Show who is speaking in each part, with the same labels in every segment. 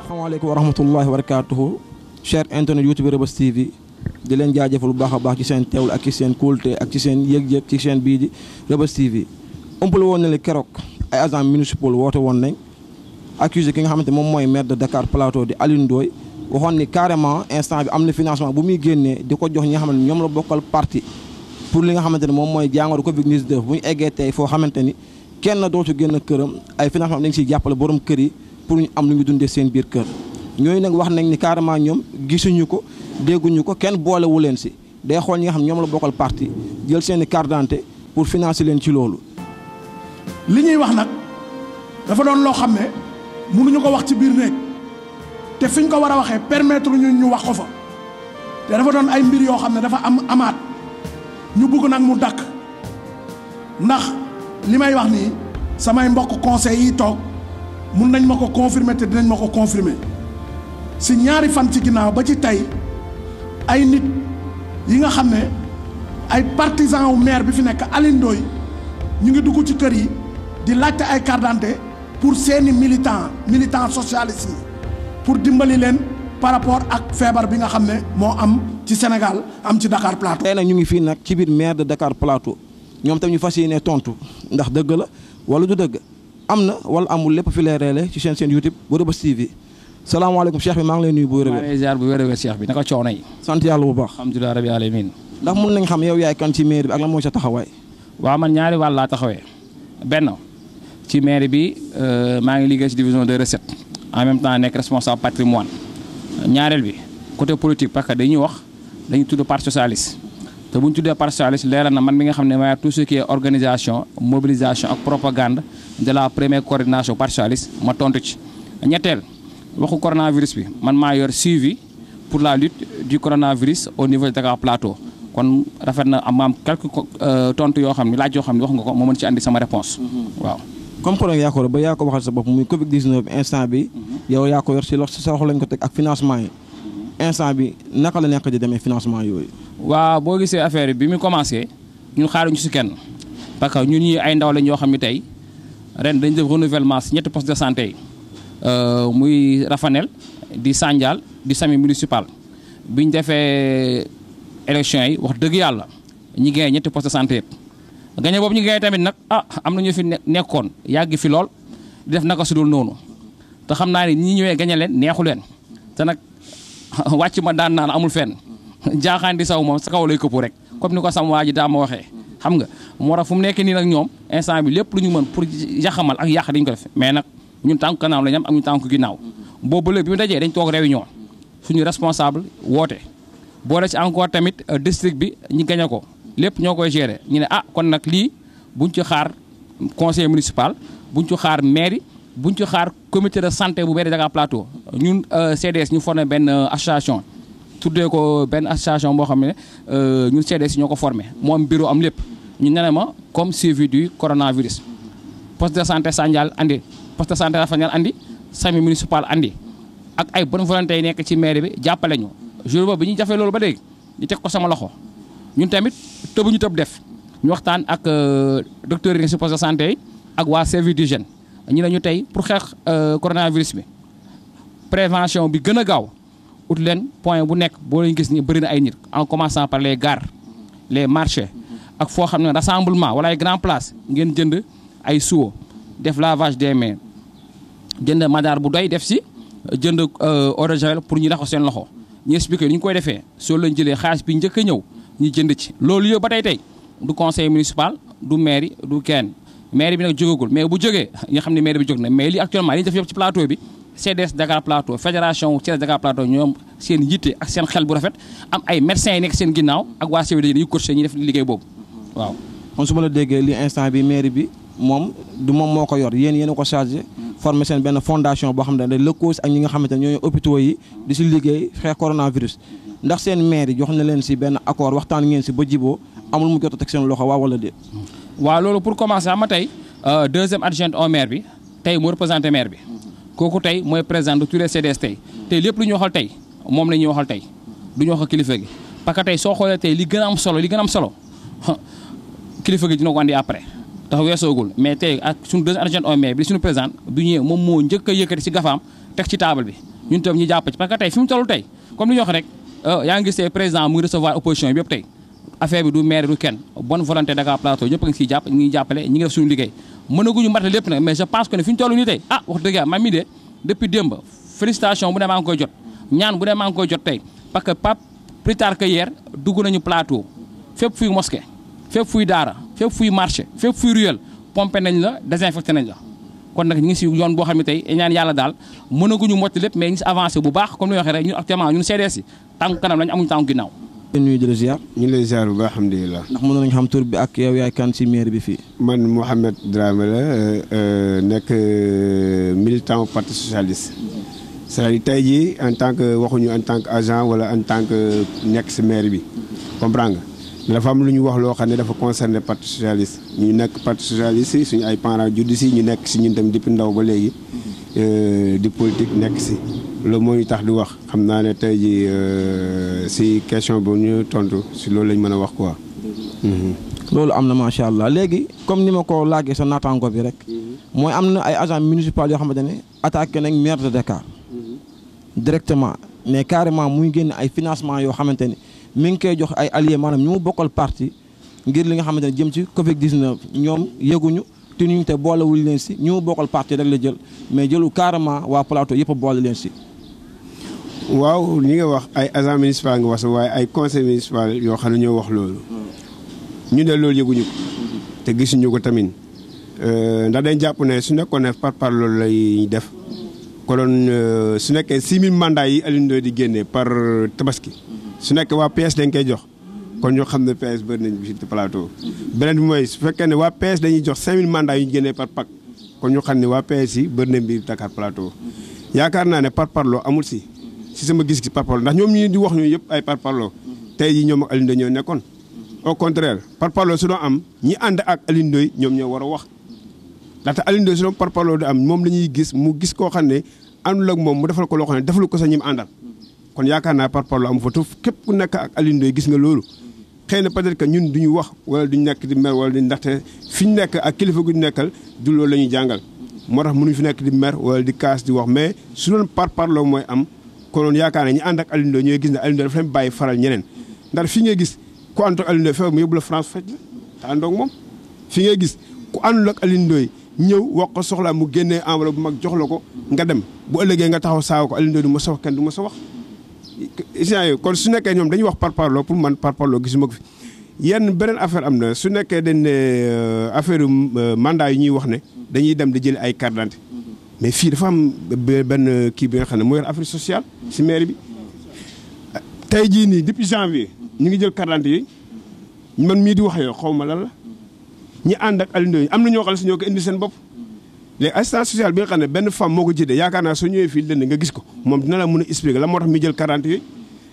Speaker 1: asalaamaaleykum wa rahmatullahi wa barakatuhu cher internet YouTube Reubeuss TV di leen jaajëfal bu baax a baax ci seen teewlu ak ci seen kóolute ak ci seen yëg-yëg ci seen bii di Reubeuss TV ëmpale woon na le keroog ay agents municipaux woote woon nañ accusé ki nga xamante moom mooy maire de Dakar Plateau di Alioune Ndoye waxoon ni carrément instant bi am na financement bu muy génnee di ko jox ñi nga xam ne ñoom la bokkal parti pour li nga xamante ne moom mooy jàngoro Covid 19 bu ñu eggee tey foo xamante ni kenn dootu génn këram ay financement dañ siy jàppale borom kër yi pour ñu am lu ñu dundee seen biir kër ñooñu nag wax nañ ni carrément ñoom gisuñu ko dégguñu ko kenn boolewu leen si day xool ñi nga xam ñoom la bokkal parti jël seen i carte d'identité pour financer leen ci loolu.
Speaker 2: li ñuy wax nag dafa doon loo xam ne mënuñu ko wax ci biir néeg te fiñ ko war a waxee permettre ñu wax ko fa te dafa doon ay mbir yoo xam ne dafa amaat ñu bëgg nag mu dakk ndax li may wax nii samay mbokk conseil yi toog mun nañ ma ko confirmer te dinañ ma ko confirmer si ñaari fan ci ginnaaw ba ci tey ay nit yi nga xam ne ay partisans wu maire bi fi nekk Alioune Ndoye ñu ngi dugg ci kër yi di laajte ay carte d'identité pour seeni militant socialiste yi pour dimbali leen par rapport ak feebar bi nga xam ne moo am ci Sénégal am ci Dakar Plateau.
Speaker 1: tey nag ñu ngi fii nag ci biir maire de Dakar Plateau ñoom tam ñu fas yéene tontu ndax dëgg la wala du dëgg am na wala amul lépp fi lay reele ci seen YouTube bu Reubeuss TV. salaamaaleykum cheikh bi maa ngi lay nuyu bu wér-wér.
Speaker 3: maa ngi lay ziar bu wér-wér cheikh bi naka coono yi.
Speaker 1: sant yàlla bu baax.
Speaker 3: alhamdulilah rabi alamin.
Speaker 1: ndax mun nañ xam yow yaay kan ci mairie bi ak lan mooy sa taxawaay.
Speaker 3: waaw man ñaari wàll laa taxawee benn ci mairie bi maa ngi liggéey ci division de recette en même temps nekk responsable patrimoine ñaareel bi côté politique parce que dañuy wax dañuy tudd parti socialiste te bu ñu tuddee parti socialiste leeral na man mi nga xam ne maay tout ce qui est organisation mobilisation ak propagande de la première coordination parti socialiste ma tontu ci ñetteel. waxu coronavirus bi man maa yor suivi pour la lutte du coronavirus au niveau de Dakar Plateau kon rafet na am maam quelques tontu yoo xam ne laaj yoo xam ne wax nga ko moo mën ci andi sama réponse waaw. comme
Speaker 1: problème yaa ko ba yaa ko waxal sa bopp muy Covid 19 instant bi yow yaa ko yor si sa loxo lañ ko teg ak financement yi instant bi naka la nekk di demee financement yooyu.
Speaker 3: waaw boo gisee affaire bi mu commencé ñun xaaruñu si kenn parce que ñun ñi ay ndaw lañ yoo xam ne tey ren dañ def renouvellement si ñetti poste de santé yi. muy Rafanel di Sandial di sami municipal biñ defee élection yi wax dëgg yàlla ñi gagné ñetti poste de santé yëpp gagné boobu ñu gagné tamit nag am na ñu fi nekkoon yàgg fi lool di def naka su dul noonu te xam naa ne ñi ñëwee gagné leen neexu leen te nag wàcc ma daan naan amul fenn jaaxaan di saw moom sa kaw lay këppu rek comme ni ko sam waa ji daa ma waxee xam nga moo tax fu mu nekk nii nag ñoom instant bi lépp lu ñu mën pour yaxamal ak yàq dañ ko def mais nag ñun tànku kanam la ñu am ak ñu tànku ginnaaw boobu léegi bi mu dajee dañ toog réunion suñu responsable woote boole ci encore tamit district bi ñu gañe ko lépp ñoo koy gérer ñu ne kon nag lii buñ ci xaar conseil municipal buñ ci xaar mairie buñ ci xaar comité de santé bu benn Dakar Plateau ñun CDS ñu formé benn association tuddee ko benn association boo xam ne ñun CDS ñoo ko formé moo am bureau am lépp ñu ne ma comme suivi du coronavirus poste de santé Sandial andi poste de santé Rafanel andi sami municipal andi ak ay bonne volonté yi nekk ci mairie bi jàppale ñu jour boobu bi ñuy jafee loolu ba léegi ñu teg ko sama loxo ñun tamit tëbuñu tëb def ñu waxtaan ak docteur yi si poste de santé yi ak waa service d'hygiène ñu ne ñu tey pour xeex coronavirus bi prévention bi gën a gaaw ut leen point bu nekk boo leen gis ni bëri na ay nit en commençant par les gares les marchés ak foo xam ne rassemblement wala ay grand place ngeen jënd ay siwo def lavage des mains jënd madaar bu doy def si jënd eau de javel pour ñu raxas seen loxo ñu expliqué ni ñu koy defee soo lañ jëlee xaalis bi njëkk a ñëw ñu jënd ci loolu yëpp ba tey du conseil municipal du mairie du kenn mairie bi nag jógagul mais bu jógee nga xam ne mairie bi jóg na mais li actuellement li ñu def yëpp ci plateau bi CDS Dakar Plateau fédération CDS Dakar Plateau ñoom seen yitte ak seen xel bu rafet am ay médecins yi nekk seen ginnaaw ak waa CVD yu coaché ñi def liggéey boobu waaw.
Speaker 1: kon su ma la déggee li instant bi mairie bi moom du moom moo ko yor yéen a ko chargé former seen benn fondation boo xam ne day lëkkaloo ak ñi nga xamante ne ñooy hôpitaux yi di si liggéey xeex coronavirus ndax seen mairie jox na leen si benn accord waxtaan ngeen si ba jiboo amul mu jot a teg seen loxo waaw wala déet.
Speaker 3: waaw loolu pour commencer ama tey deuxième adjointe au maire bi tey mu représenté maire bi kooku tey mooy président de tous les CDS tey lépp lu ñu waxal tey moom la ñuy waxal tey du ñu wax ak kilifa gi parce que tey soo xoolee tey li gën a am solo kilifa gi dina ko andi après tax weesoogul mais tey ak suñu deuxième adjointe au maire bi suñu président bi ñëwee moom moo njëkk a yëkkati si gafaam teg ci table bi ñun tam ñu jàpp ci parce que tey fi mu toll tey comme li ñu wax rek yaa ngi gis tey président mu ngi recevoir opposition bi yëpp tey affaire bi du maire du kenn bonne volonté Dakar Plateau ñëpp a ngi siy jàpp ñu ngi jàppale ñi ngi def suñu liggéey mënaguñu matale lépp nag mais je pense que ne fi ñu toll nii tey wax dëgg yàlla man mii de depuis démb félicitation bu ne maa ngi koy jot ñaan bu ne maa ngi koy jot tey parce que pas plus tard que hier dugg nañu plateau fépp fuy mosquée fépp fuy daara fépp fuy marché fépp fuy ruelle pompé nañ la désinfecté nañ la kon nag ñu ngi si yoon boo xam ne tey ñaan yàlla daal mënaguñu motti lépp mais ñu si avancé bu baax comme ni waxee rek ñun actuellement ñun CDS yi tànku kanam lañ amuñu tànku ginnaaw.
Speaker 1: nuyu di la ziar.
Speaker 4: ñu ngi lay ziar bu baax alhamdulilah.
Speaker 1: ndax mënoon nañu xam tur bi ak yow yaay kan si mairie bi fii.
Speaker 4: man Mouhamed Dramé la nekk militant au parti socialiste. c'est-à-dire tey jii en tant que waxuñu en tant que agent wala en tant que nekk si mairie bi comprendre nga dafa am lu ñu wax loo xam ne dafa concerné parti socialiste ñu nekk parti socialiste yi suñu ay parents juddu si ñu nekk si ñun tam depuis ndaw ba léegi di politique nekk si loolu moo ñu tax di wax xam naa ne tey jii si question bu ñu tontu si loolu lañ mën a wax quoi.
Speaker 1: loolu am na macha allah léegi comme ni ma ko laajee sa naataango bi rek mooy am na ay agents municipaux yoo xamante ne attaqué nañ maire de Dakar directement mais carrément muy génn ay financement yoo xamante ni mi ngi koy jox ay alliés maanaam ñu mu bokkal parti ngir li nga xamante ne jëm ci Covid 19 ñoom yëguñu te ñu te boolewul leen si ñu mu bokkal parti rek la jël mais jëlu carrément waa plateau yëpp a boole leen si.
Speaker 4: waaw li nga wax ay agents municipaux nga wax waaye ay conseil municipal yoo xam ne ñoo wax loolu. ñu ne loolu yëguñu ko. te gisuñu ko tamit ndax dañ jàpp ne su nekkoon ne par loolu lay def. konoon su nekkee 6000 mandats yi Alioune Ndoye di génnee par tabaski. su nekkee waa PS dañ koy jox kon ñoo xam ne PS bëri nañ bi ci plateau. beneen bi mooy su fekkee ne waa PS dañuy jox 5000 mandats yu ñu génnee par PAC kon ñu xam ne waa PS yi bëri nañ bi Dakar Plateau. yaakaar naa ne parparloo amul si sama gis-gis parparloo ndax ñoom ñi di wax ñu yëpp ay parparloo tey jii ñoom ak Alioune Ndoye ñoo nekkoon. au contraire parparloo su doon am ñi ànd ak Alioune Ndoye ñoom ñoo war a wax ndaxte Alioune Ndoye su doon parparloo di am moom la ñuy gis mu gis koo xam ne àndul ak moom mu defal ko loo xam ne defalu ko sa ñi mu àndal. kon yaakaar naa parparloo amu fa te képp ku nekk ak Alioune Ndoye gis nga loolu xëy na peut-être que ñun duñu wax wala duñu nekk di mer wala di ndaxte fi ñu nekk ak kilifa gu ñu nekkal du loolu la ñuy jàngal moo tax mënuñu fi nekk di mer wala di kaas di wax mais su doon parparloo mooy am konoon yaakaar ne ñi ànd ak Alioune Ndoye ñooy gis ne Alioune Ndoye dafa leen bàyyi faral ñeneen ndax fi ngay gis ku ànd ak Alioune Ndoye feebar mu yóbbu la France faj la te àndoog moom fi ngay gis ku àndul ak Alioune Ndoye ñëw wax ko soxlaa mu génnee enveloppe bu mag jox la ko nga dem bu ëllëgee nga taxaw saawa ko Alioune Ndoye du ma sa wax kenn du ma sa wax kon su nekkee ñoom dañuy wax parparloo pour man parparloo gisuma ko fi yenn beneen affaire am na su nekkee dañ ne affaire mandat yi ñuy wax ne dañuy dem di jëli ay carte d'identité mais fii dafa am benn kii bi nga xam ne mooy affaire sociale si mairie bi tey jii nii depuis janvier ñu ngi jël carte d'identité yi man mii di wax yow xaw ma lan la ñi ànd ak Alioune Ndoye am na ñoo xam ne si ñoo ko indi seen bopp léegi assistance sociale bi nga xam ne benn femme moo ko jëndee yaakaar naa soo ñëwee fii dënd nga gis ko moom dina la mën a expliquer la moo tax mi jël carte d'identité yi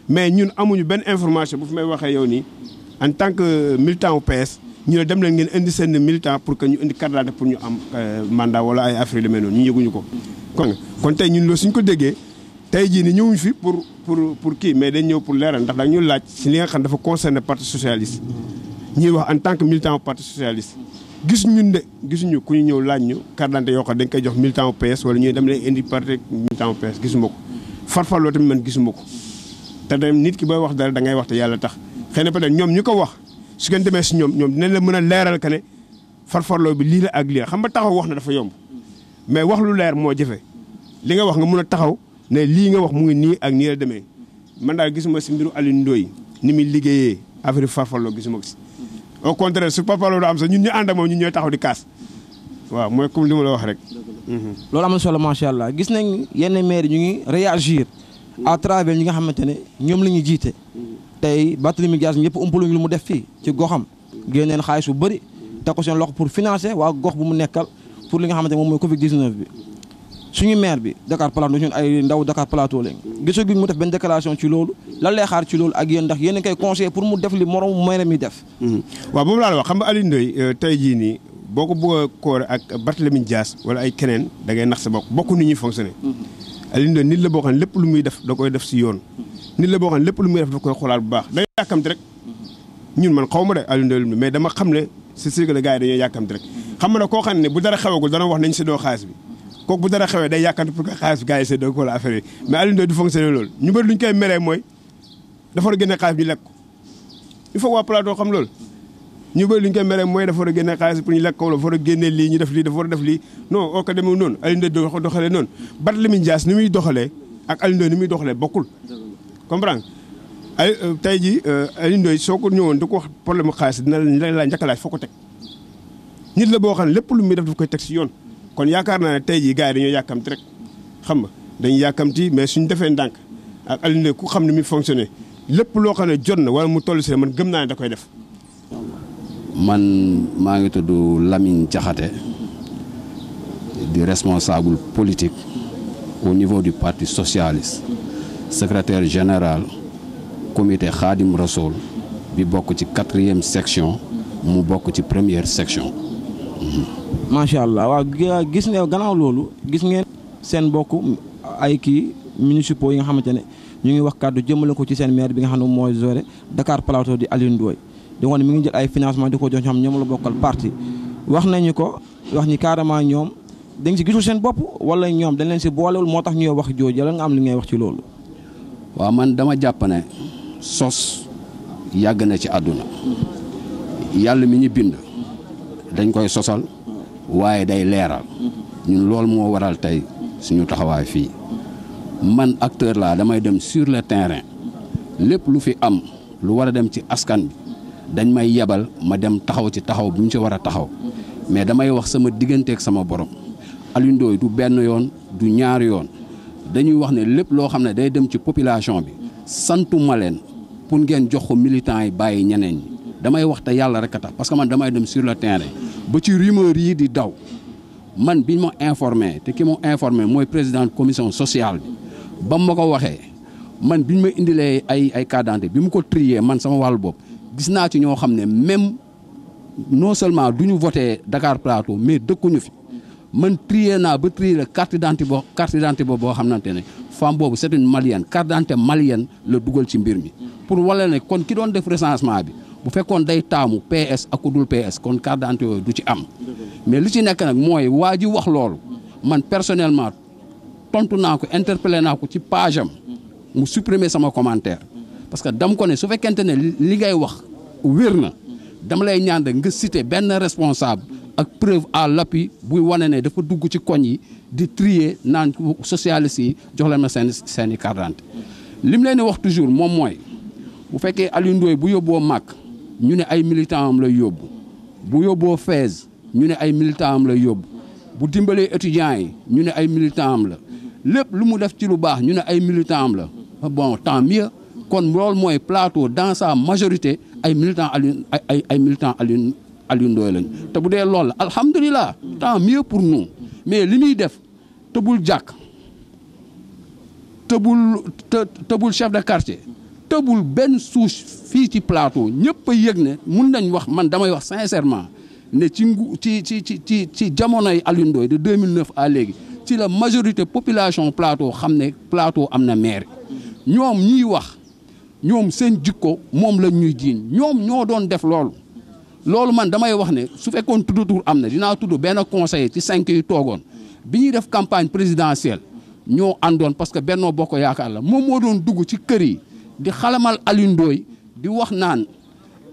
Speaker 4: mais ñun amuñu benn information bu fi may waxee yow nii en tant que militant au PS ñu ne dem leen ngeen indi seen militant pour que ñu indi carte d'identité pour ñu am mandat wala ay affaire yu demee noonu ñu yëguñu ko. kon tey ñun loolu suñ ko déggee tey jii ni ñëwuñ fi pour kii mais dañ ñëw pour leeral ndax dañu laaj si li nga xam dafa concerné parti socialiste ñuy wax en tant que militant au parti socialiste. gisuñu ku ñu ñëw laaj ñu carte d'identité yoo xam dañ koy jox militant au PS wala ñuy dem leen indi parti militant au PS gisuma ko farfarloo tamit man gisuma ko te dem nit ki booy wax dara da ngay wax te yàlla tax xëy na peut-être ñoom ñu ko wax su ngeen demee si ñoom dinañ la mën a leeral que ne farfarloo bi lii la ak lii xam nga taxaw wax na dafa yomb mais wax lu leer moo jafe li nga wax nga mën a taxaw ne lii nga wax mu ngi nii ak nii la demee man daal gisuma si mbiru Alioune Ndoye ni muy liggéeyee affaire farfarloo gisuma ko si. au contraire su farfarloo am sax ñun ñu ànd ak moom ñun ñooy taxaw di kaas waaw mooy comme li ma la wax rek.
Speaker 1: loolu am na solo macha allah gis nañ yenn maire ñu ngi réagir à travers ñi nga xamante ne ñoom la ñuy jiite. tey Barthélémy Dias ñëpp umpaluñu lu mu def fii ci goxam génneen xaalis bu bëri teg ko seen loxo pour financer waa gox bu mu nekkal pour li nga xamante ne moom mooy Covid 19 bi. suñu maire bi Dakar Plateau ñun ay ndaw Dakar Plateau lañ gisoo gi mu def benn déclaration ci loolu lan lay xaar ci loolu ak yéen ndax yéen a koy conseillé pour mu def li morom maire mi def.
Speaker 4: waaw moom laa la wax xam nga Alioune Ndoye tey jii nii boo ko bëgg a koor ak Barthélémy Dias wala ay keneen da ngay nax sa bopp bokku ni ñuy fonctionné. Alioune Ndoye nit la boo xam ne lépp lu muy def da koy def si yoon. nit la boo xam ne lépp lu muy def da koy xoolaat bu baax day yàkkamti rek ñun man xaw ma de Alioune Ndoye mais dama xam ne c'est sûr que les gars yi dañoo yàkkamti rek xam nga ne koo xam ne bu dara xewagul dana wax nañ séddoo xaalis bi kooku bu dara xewee day yàkkamti pour que xaalis bi gars yi séddoo ko la affaire yi mais Alioune Ndoye du fonctionné loolu ñu bëri lu ñu koy meree mooy dafa war a génne xaalis bi ñu lekk ko il faut waa plateau xam loolu ñu bëri lu ñu koy meree mooy dafa war a génne xaalis pour ñu lekk ko dafa war a génne lii ñu def lii dafa war a def lii non oo ko demee noonu Alioune Ndoye doxalee noonu Barthélémy Dias ni muy doxalee ak Alioune Ndoye ni muy doxalee bokkul comprendre ay tey jii Alioune Ndoye soo ko ñëwoon di ko wax problème mu xaalis dina la njëkk a laaj foo ko teg nit la boo xam ne lépp lu muy def daf koy teg si yoon kon yaakaar naa ne tey jii gars yi dañoo yàkkamti rek xam nga dañuy yàkkamti mais suñu defee ndànk ak Alioune Ndoye ku xam ne muy fonctionné lépp loo xam ne jot na wala mu toll si man gëm naa ne da koy def.
Speaker 5: man maa ngi tudd Lamine Diakhaté di responsable politique au niveau du parti socialiste secrétaire général comité Khadim Rassoul bi bokk ci 4e section mu bokk ci 1re section.
Speaker 1: macha allah waaw gis ne gannaaw loolu gis ngeen seen bokk ay kii municipaux yi nga xamante ne ñu ngi wax kàddu jëmale ko ci seen maire bi nga xam ne mooy Zoré Dakar Plateau di Alioune Ndoye di wax ne mi ngi jël ay financement di ko jox ñoom la bokkal parti wax nañu ko wax ñi carrément ñoom dañ si gisul seen bopp wala ñoom dañ leen si boolewul moo tax ñuy wax jooju yàlla nga am li ngay wax ci loolu.
Speaker 5: waaw man dama jàpp ne sos yàgg na ci àdduna yàlla mi ñu bind dañ koy sosal waaye day leeral ñun loolu moo waral tey suñu taxawaay fii man acteur laa damay dem sur le terrain lépp lu fi am lu war a dem ci askan bi dañ may yebal ma dem taxaw ci taxaw bu ñu ci war a taxaw mais damay wax sama digganteeg sama borom Alioune Ndoye du benn yoon du ñaari yoon dañuy wax ne lépp loo xam ne day dem ci population bi santuma leen pour ngeen jox ko militants yi bàyyi ñeneen ñi damay wax te yàlla rek a tax parce que man damay dem sur le terrain ba ci rumeur yi di daw man biñ ma informé te ki ma informé mooy président commission sociale bi ba ma ko waxee man biñ ma indilee ay carte d'identité bi mu ko trier man sama wàllu bopp gis naa ci ñoo xam ne même non seulement du ñu voté Dakar Plateau mais dëkkuñu fi man trier naa ba trier la carte d'identité boo xamante ne femme boobu c'est une malienne carte d'identité malienne la dugal ci mbir mi pour wala ne kon ki doon def recensement bi bu fekkoon day taamu PS ak ku dul PS kon carte d'identité yooyu du ci am mais li ci nekk nag mooy waa ji wax loolu man personnellement tontu naa ko interpellé naa ko ci page am mu supprimer sama commentaire parce que dam ko ne su fekkente ne li ngay wax wér na dama lay ñaan rek nga citer benn responsable ak preuve à l'appui buy wane ne dafa dugg ci koñ yi di trier naan socialiste yi jox leen ma seeni carte d'identité li mu leen di wax toujours moom mooy bu fekkee Alioune Ndoye bu yóbboo Màkk ñu ne ay militant am lay yóbbu bu yóbboo Fès ñu ne ay militant am lay yóbbu bu dimbalee étudiants yi ñu ne ay militant am la lépp lu mu def ci lu baax ñu ne ay militant am la bon tant mieux kon loolu mooy plateau dans sa majorité ay militant ay militant Alioune Ndoye lañu te bu dee loolu la alhamdulilah tant mieux pour nous mais li muy def tëbul jàkk tëbul chef de quartier tëbul benn souche fii ci plateau ñëpp a yëg ne mun nañ wax man damay wax sincèrement ne ci jamonoy Alioune Ndoye de 2009 à léegi ci la majorité population plateau xam ne plateau am na maire ñoom ñiy wax ñoom seen jikko moom la ñuy jiiñ ñoom ñoo doon def loolu man damay wax ne su fekkoon tudd tur am na dinaa tudd benn conseiller ci 5 yi toogoon bi ñuy def campagne présidentielle ñoo àndoon parce que Benno Bokk Yaakaar la moom moo doon dugg ci kër yi di xalamal Alioune Ndoye di wax naan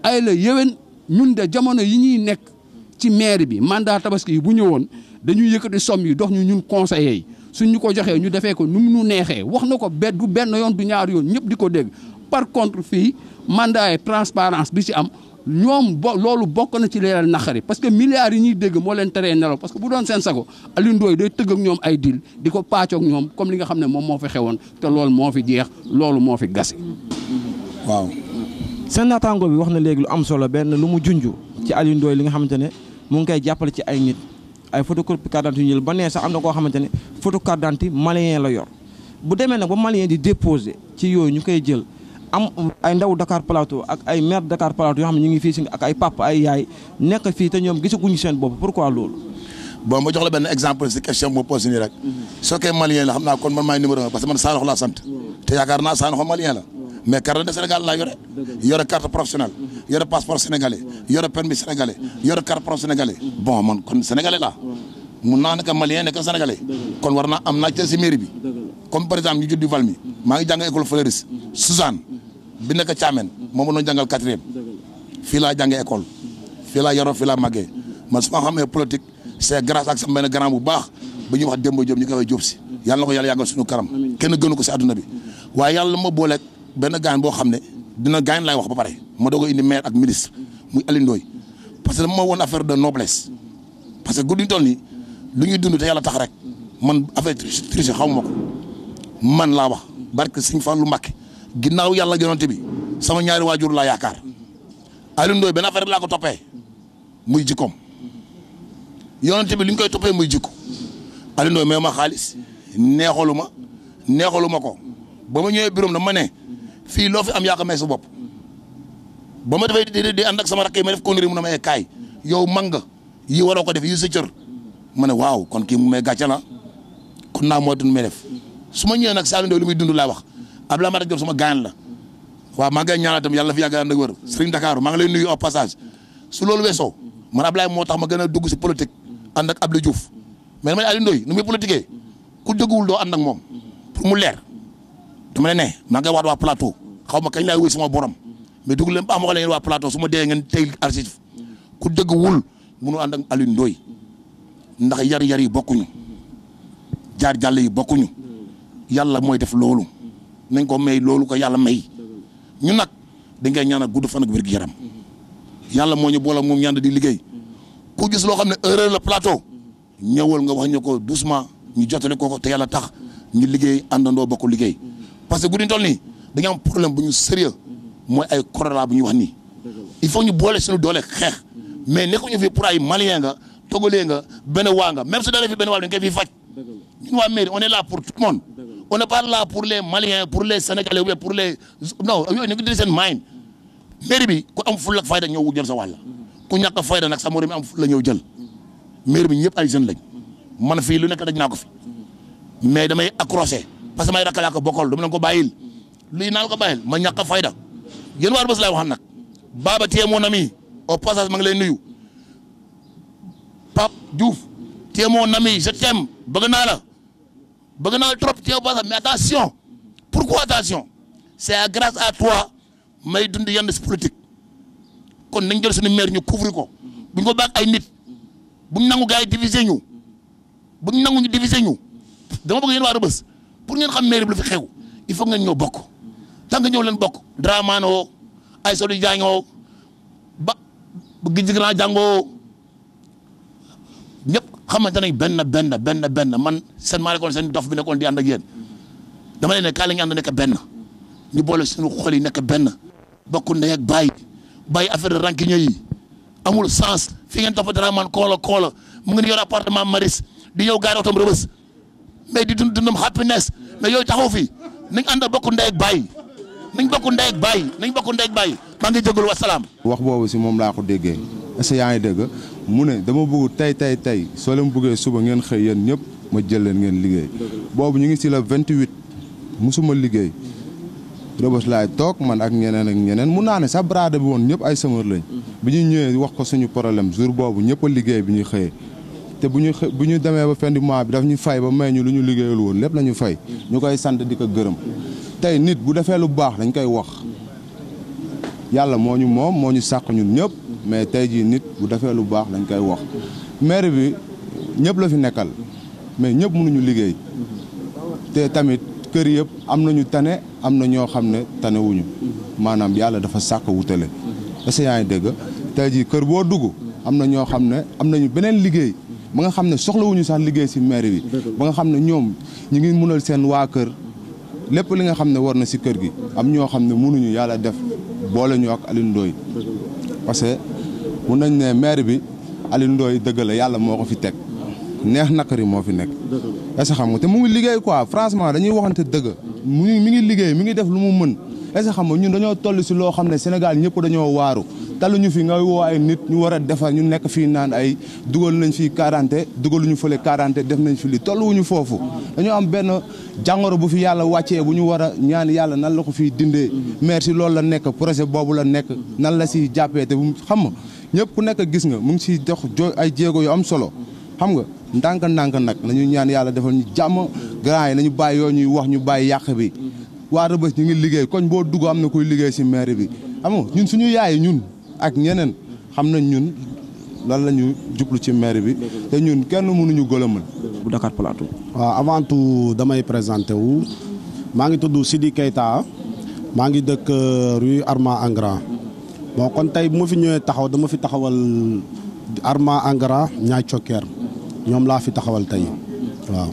Speaker 5: ay la yéwén ñun de jamono yi ñuy nekk ci maire bi mandat tabaski yi bu ñëwoon dañuy yëkkati somme yi dox ñu ñun conseillers yi suñ ñu ko joxee ñu defee ko nu mu nu neexee wax na ko du benn yoon du ñaar yoon ñëpp di ko dégg par contre fii mandat et transparence bi ci am ñoom loolu bokk na ci leeral naqari parce que milliards yi ñuy dégg moo leen teree nelaw parce que bu doon seen sago Aliou Ndoye day tëgg ak ñoom ay deal di ko pàccoog ñoom comme li nga xam ne moom moo fi xewoon te loolu moo fi jeex loolu moo fi gasi waaw.
Speaker 1: seen naataango bi wax na léegi lu am solo benn lu mu junj ci Aliou Ndoye li nga xamante ne mu ngi koy jàppale ci ay nit ay photocopie carte d'identité yu ñu ba nee sax am na koo xamante ne photo carte d'identité malien la yor bu demee nag ba malien di déposé ci yooyu ñu koy jël am ay ndaw Dakar Plateau ak ay maire Dakar Plateau yoo xam ne ñu ngi fii si ak ay papa ay yaay nekk fii te ñoom gisaguñu seen bopp pourquoi loolu.
Speaker 6: bon ma jox la benn exemple si question boo posé nii rek soo koy malien la xam naa kon man maay numéro 1 parce que man Sanoxo laa sant te yaakaar naa Sanoxo malien la mais carte de Sénégal laa yore carte professionnelle yore passeport sénégalais yore permis sénégalais yore carte pro sénégalais bon man kon sénégalais laa mun naa nekk malien nekk sénégalais kon war naa am naa ci si mairie bi comme par exemple ñu juddi Valmy maa ngi jàng école Fleuris Suzanne bi nekk Thiamène moom ma doon jàngal 4e fii laa jàngee école fii laa yaroo fii laa màggee man su ma xamee politique c'est grâce ak sama benn grand bu baax ba ñuy wax Demba Diop ñu koy wax Diop si yàlla na ko yàlla yàggal suñu karam kenn gënu ko si àdduna bi waaye yàlla ma booleeg benn gaañ boo xam ne dina gaañ laay wax ba pare ma doog a indi maire ak ministre muy Aliou Ndoye parce que dama woon affaire de noblesse parce que guddi ñu toll nii lu ñuy dund te yàlla tax rek man affaire triche xamuma ko man laa wax barke Sëñ Fallu Mbàkke ginnaaw yàlla yonent bi sama ñaari waajur laa yaakaar Aliou Ndoye benn affaire laa ko toppee muy jikkoom yonent bi li ñu koy toppee muy jikko Aliou Ndoye may ma xaalis neexalu ma ko ba ma ñëwee bureau na ma ne fii loo fi am yaa ko may sa bopp ba ma defee di ànd ak sama rakk yi ma def connerie mu ne ma kaay yow mag nga yi waroo ko def yi sa cër ma ne waaw kon kii mu may gàcce la kon naa moo dund may def su ma ñëwee nag Aliou Ndoye li muy dund laa wax Abdoulaye Mata Diop sama gaañ la waaw maa ngi koy ñaanal itam yàlla fi yàgg ànd ak wër Serigne Dakar maa ngi lay nuyu au passage su loolu weesoo man Abdoulaye moo tax ma gën a dugg si politique ànd ak Abdou Diouf mais dama ne Aliou Ndoye nu muy politiquer ku dëgguwul doo ànd ak moom pour mu leer dama ne maa ngi waat waa plateau xaw ma kañ laay wuy sama borom mais dugg leen baax ma ko leen waa plateau su ma dee ngeen tey archive ku dëgguwul munu ànd ak Aliou Ndoye ndax yar yi bokkuñu jaar jàll yi bokkuñu yàlla mooy def loolu nañ ko may loolu ko yàlla may ñu nag dañ koy ñaanal gudd fan ak wér gu yaram yàlla moo ñu boole moom ñaan di liggéey ku gis loo xam ne erreur la plateau ñëwal nga wax ñu ko doucement ñu jotale ko te yàlla tax ñu liggéey àndandoo bokk liggéey parce que guddi toll nii dañu am problème bu ñu sérieux mooy ay corona bu ñuy wax nii il faut ñu boole suñu doole xeex mais nekkuñu fi pour ay malien nga togolais nga benn waa nga même su dalee fi benn waa dañ koy fi faj ñun waa mairie on est là pour tout le monde on n'est pas là pour les maliens pour les sénégalais ou bien pour les non yooyu ñu ngi di seen main mairie bi ku am ful ak fayda ñëw jël sa wàll ku ñàkk fayda nag sa morom mi am ful la ñëw jël mairie bi ñëpp ay jeunes lañ man fii lu nekk daj naa ko fi mais damay accroché parce que may rakkal ko bokkal dama leen ko bàyyil lii naa la ko bàyyil ma ñàkk fayda yéen waa bés laay waxal nag Baba Thié mon ami au passage ma ngi lay nuyu Pape Diouf Thié mon ami je t'aime bëgg naa la trop Thié au passage mais attention pourquoi attention c'est grâce à toi may dund yenn si politique kon nañ jël suñu maire ñu couvrir ko buñ ko baax ay nit buñ nangu gars yi diviser ñu buñ nangu ñu diviser ñu dama bëgg yéen waa Rebeuss pour ngeen xam maire bi lu fi xew il faut ngeen ñëw bokk tant que ñëw leen bokk Dramane woo ay solu jaañoo ba gis grand jàngoo ñëpp xamante nañ benn man seen maa nekkoon seen dof bi nekkoon di ànd ak yéen dama leen ne kaa la ñu ànd nekk benn ñu boole suñu xol yi nekk benn bokk ndey ak bàyyi affaire de rancunier yi amul sens fi ngeen topp Dramane koola mu ngi yor appartement Maris di ñëw gaari otom Rebeuss mais di dundam happiness mais yooyu taxaw fi nañ ànd bokk ndey ak bàyyi nañ bokk ndey ak bàyyi maa ngi jégalu wasalaam.
Speaker 7: wax boobu si moom laa ko déggee est-ce que yaa ngi dégg mu ne dama bëgg tey soo leen bëggee suba ngeen xëy yéen ñëpp ma jël leen ngeen liggéey boobu ñu ngi si la 28 musuma liggéey Rebeuss laay toog man ak ñeneen mun naa ne sax brada bi woon ñëpp ay sëmër lañ bi ñu ñëwee wax ko suñu problème jour boobu ñëpp a liggéey bi ñuy xëyee te bu ñu demee ba fin du mois bi daf ñu fay ba may ñu lu ñu liggéeyul woon lépp la ñu fay ñu koy sant di ko gërëm tey nit bu defee lu baax dañ koy wax yàlla moo ñu sàq ñun ñëpp mais tey jii nit bu defee lu baax dañ koy wax maire bi ñëpp la fi nekkal mais ñëpp mënuñu liggéey te tamit kër yëpp am nañu tane am na ñoo xam ne tanewuñu maanaam yàlla dafa sàkk wutale est-ce que yaa ngi dégg tey jii kër boo dugg am na ñoo xam ne am nañu beneen liggéey ba nga xam ne soxlawuñu sax liggéey si mairie bi ba nga xam ne ñoom ñu ngi mënal seen waa kër lépp li nga xam ne war na si kër gi am ñoo xam ne mënuñu yàlla def boole ñu ak Alioune Ndoye parce que mun nañ ne maire bi Alioune Ndoye dëgg la yàlla moo ko fi teg neex nakari moo fi nekk est-ce que xam nga te mu ngi liggéey quoi franchement dañuy waxante dëgg mi ngi liggéey mi ngi def lu mu mën est-ce que xam nga ñun dañoo toll si loo xam ne Sénégal ñëpp dañoo waaru taluñu fi nga woo ay nit ñu war a defar ñu nekk fii naan ay dugal nañ fii 40 dugaluñu fële 40 def nañ fi li tolluwuñu foofu dañoo am benn jàngoro bu fi yàlla wàccee bu ñu war a ñaan yàlla nan la ko fiy dindee maire si loolu la nekk projet boobu la nekk nan la si jàppee te bu xam nga ñëpp ku nekk gis nga mu ngi siy dox ay jéego yu am solo xam nga ndànk-ndànk nag nañu ñaan yàlla defal ñu jàmm grand yi nañu bàyyi yoo ñuy wax ñu bàyyi yàq bi waa Rebeuss ñu ngi liggéey koñ boo dugg am na kuy liggéey si maire bi xam nga ñun suñu yaay ñun ak ñeneen xam nañ ñun lan la ñu jublu ci maire bi te ñun kenn mënuñu gëlëmal
Speaker 1: bu Dakar Plateau.
Speaker 8: waaw avant tout damay présenté wu maa ngi tudd Sidi Keita maa ngi dëkk rue Armand Angra bon kon tey bu ma fi ñëwee taxaw dama fi taxawal Armand Angra ñaay cokkeer ñoom laa fi taxawal tey waaw.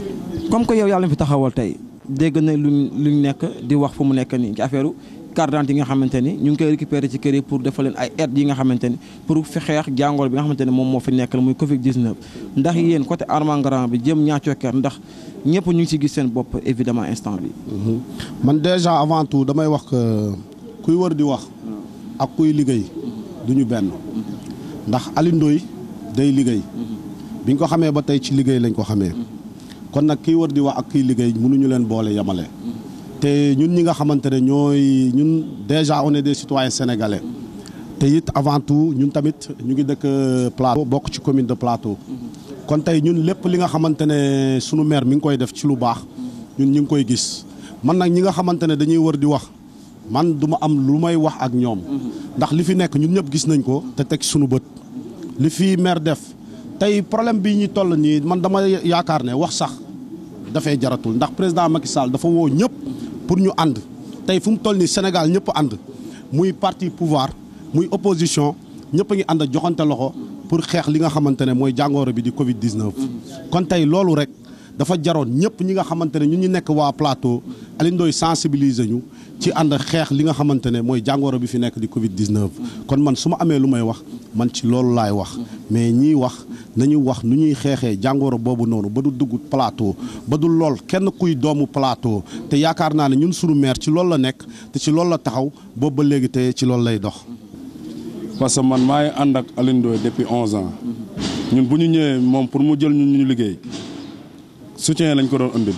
Speaker 1: comme que yow yàlla fi taxawal tey dégg na luñ nekk di wax fu mu nekk nii ci affaire carte d'identité yi nga xamante ni ñu ngi koy récupérer ci kër yi pour defal leen ay aides yi nga xamante ni pour fi xeex jàngoro bi nga xamante ne moom moo fi nekkal muy Covid 19. ndax yéen côté Armand Angra bi jëm ñaa cokkeer ndax ñëpp ñu ngi si gis seen bopp évidemment instant bi.
Speaker 8: man déjà avant tout damay wax que kuy wër di wax ak kuy liggéey du ñu benn ndax Alioune Ndoye day liggéey bi ñu ko xamee ba tey ci liggéey lañ ko xamee kon nag kiy wër di wax ak kiy liggéey mënuñu leen boole yamale te ñun ñi nga xamante ne ñooy ñun déjà on est des citoyens sénégalais te it avant tout ñun tamit ñu ngi dëkk Plateau bokk ci commune de Plateau kon tey ñun lépp li nga xamante ne sunu maire mi ngi koy def ci lu baax ñun ñu ngi koy gis man nag ñi nga xamante ne dañuy wër di wax man du ma am lu may wax ak ñoom ndax li fi nekk ñun ñëpp gis nañ ko te teg sunu bët li fi maire def tey problème bi ñu toll nii man dama yaakaar ne wax sax dafay jaratul ndax président Macky Sall dafa woo ñëpp pour ñu ànd tey fu mu toll nii Sénégal ñëpp ànd muy parti pouvoir muy opposition ñëpp a ngi ànd joxante loxo pour xeex li nga xamante ne mooy jàngoro bi di Covid 19. kon tey loolu rek dafa jaroon ñëpp ñi nga xamante ne ñun ñu nekk waa Plateau Alioune Ndoye sensibiliser ñu ci ànd xeex li nga xamante ne mooy jàngoro bi fi nekk di Covid 19. kon man su ma amee lu may wax man ci loolu laay wax mais ñiy wax nañu wax nu ñuy xeexee jàngoro boobu noonu ba du dugg Plateau ba du lool kenn kuy doomu Plateau te yaakaar naa ne ñun sunu maire ci loolu la nekk te ci loolu la taxaw boobu ba léegi te ci loolu lay dox.
Speaker 9: parce que man maa ngi ànd ak Alioune Ndoye depuis 11 ans ñun bu ñu ñëwee moom pour mu jël ñun ñu liggéey soutien lañ ko doon indil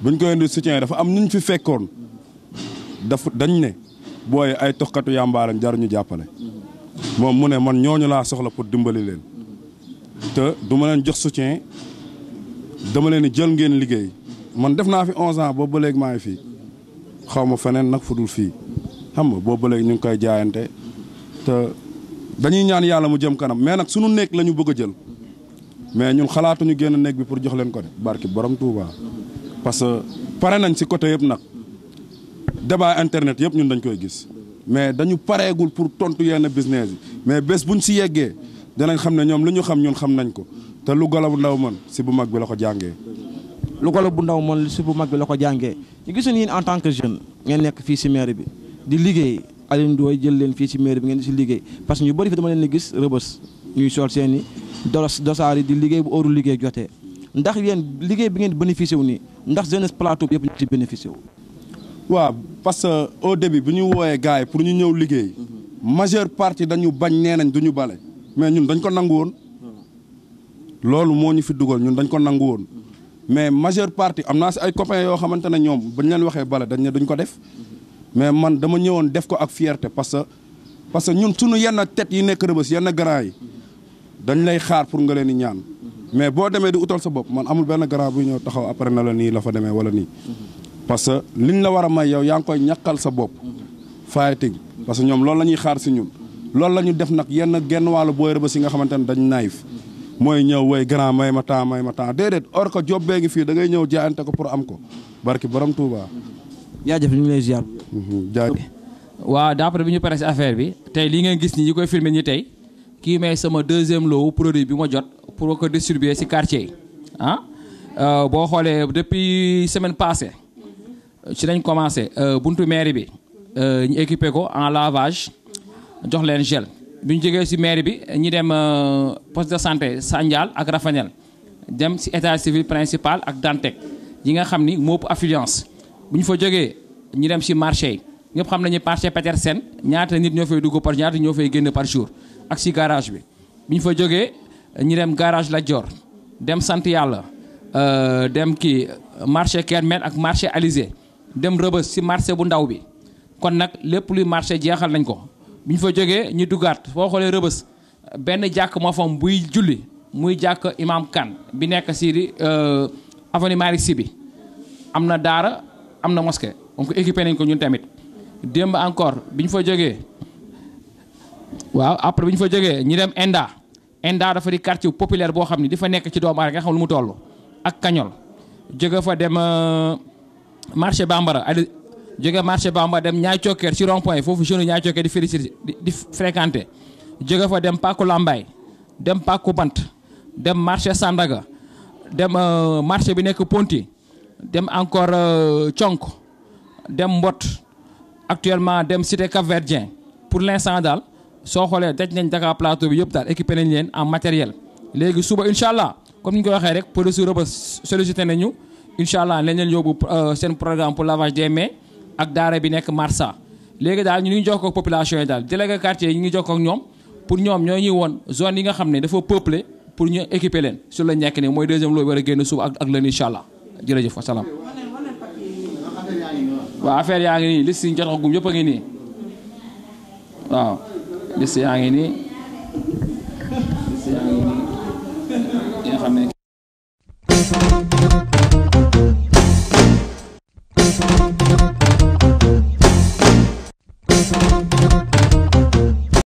Speaker 9: buñ koy indil soutien dafa am ñu fi fekkoon dañ ne booy ay toxkatu yàmbaa lañ jar ñu jàppale. moom mu ne man ñooñu laa soxla pour dimbali leen te du ma leen jox soutien dama leen di jël ngeen liggéey man def naa fi 11 ans boobu ba léegi maa ngi fii xaw ma feneen nag fu dul fii xam nga boobu ba léegi ñu ngi koy jaayante. te dañuy ñaan yàlla mu jëm kanam mais nag sunu néeg la ñu bëgg a jël mais ñun xalaatuñu génn néeg bi pour jox leen ko de barki borom Touba parce que pare nañ si côté yëpp nag débat internet yëpp ñun dañ koy gis mais dañu pareegul pour tontu yenn business yi mais bés buñ si yeggee danañ xam ne ñoom lu ñu xam ñun xam nañ ko te lu golo bu ndaw man si bu mag bi la ko jàngee.
Speaker 1: lu golo bu ndaw man si bu mag bi la ko jàngee ñu gisoon yéen en tant que jeune ngeen nekk fii si maire bi di liggéey. Alioune Ndoye jël leen fii ci mairie bi ngeen di si liggéey parce que ñu bëri fi dama leen di gis Rebeuss ñuy sol seen i dosaar yi di liggéey bu óoru liggéey jotee ndax yéen liggéey bi ngeen di bénéficié wu nii ndax jeunesse Plateau bi yëpp ñu ci bénéficié wu.
Speaker 9: waaw parce que au début bu ñu wooyee gars yi pour ñu ñëw liggéey majeure partie dañu bañ nee nañ du ñu bale mais ñun dañ ko nangu woon loolu moo ñu fi dugal ñun dañ ko nangu woon mais majeure partie am naa si ay copains yoo xamante ne ñoom bañ leen waxee bale dañ ne duñ ko def. mais man dama ñëwoon def ko ak fierté parce que ñun suñu yenn tête yi nekk Rebeuss yenn grand yi dañ lay xaar pour nga leen di ñaan mais boo demee di utal sa bopp man amul benn grand buy ñëw taxaw après na la nii la fa demee wala nii parce que liñ la war a may yow yaa ngi koy ñàkkal sa bopp fighting parce que ñoom loolu la ñuy xaar si ñun loolu la ñu def nag yenn genn wàllu booy Rebeuss yi nga xamante ne dañ naïf mooy ñëw way grand may ma temps déedéet or que job bee ngi fii da ngay ñëw jaayante ko pour am ko barki borom Touba.
Speaker 1: jaajëf ñu ngi lay ziar.
Speaker 9: jaajëf.
Speaker 3: waaw d'après bi ñu pare si affaire bi tey li ngeen gis ni ñi koy filmer ñi tey kii may sama deuxième lot produit bi ma jot pour ko distribuer si quartier yi boo xoolee depuis semaine passée ci lañ commencé buntu mairie bi ñu équipé ko en lavage jox leen gel bi ñu jógee si mairie bi ñi dem poste de santé Sandial ak Rafanel dem si état civil principal ak Dantec yi nga xam ni moo ëpp affluence bu ñu fa jógee ñi dem si marché yi ñëpp xam nañu marché Petersen ñaata nit ñoo fay dugg par ñaata ñoo fay génn par jour ak si garage bi bi ñu fa jógee ñi dem garage Lat Dior dem sant yàlla dem kii marché Kermel ak marché Alizé dem Rëbës si marché bu ndaw bi kon nag lépp luy marché jeexal nañ ko bi ñu fa jógee ñu duggaat foo xoolee Rëbës benn jàkk moo fam buy julli muy jàkk Imam Kane bi nekk si avenue Malick Sy bi am na daara am na mosquée donc équipé nañ ko ñun tamit démb encore bi ñu fa jógee waaw après bi ñu fa jógee ñu dem Enda dafa di quartier populaire boo xam ni dafa nekk ci doomu aadama nga xam lu mu toll ak Kañol jóge fa dem marché Bambara jóge marché Bambara dem Ñaay Cokkeer ci rond point foofu jeune Ñaay Cokkeer di félicité di fréquenté jóge fa dem Paku Lambaay dem Paku Bant dem marché Sandaga dem marché bi nekk Ponti dem encore Conk dem Mbot actuellement dem cité Cap-Verdien pour l'instant daal soo xoolee daj nañ Dakar Plateau bi yëpp daal équipé nañ leen en matériel léegi suba incha allah comme ni ñu ko waxee rek police Rebeuss sollicité nañu incha allah nañ leen yóbbu seen programme pour lavage des mains ak daara bi nekk Marsa léegi daal ñu ngi jokkoo ak population yi daal délégué quartier yi ñu ngi jokkoo ak ñoom pour ñoom ñoo ñuy woon zone yi nga xam ne dafa peuplé pour ñu équiper leen sur la nekk nii mooy deuxième loo war a génn suba ak leen incha allah jërëjëf wasalaam. waaw affaire yaa ngi nii liste yi ñu jotagum yëpp a ngi nii waaw liste yaa ngi nii yi nga xam ne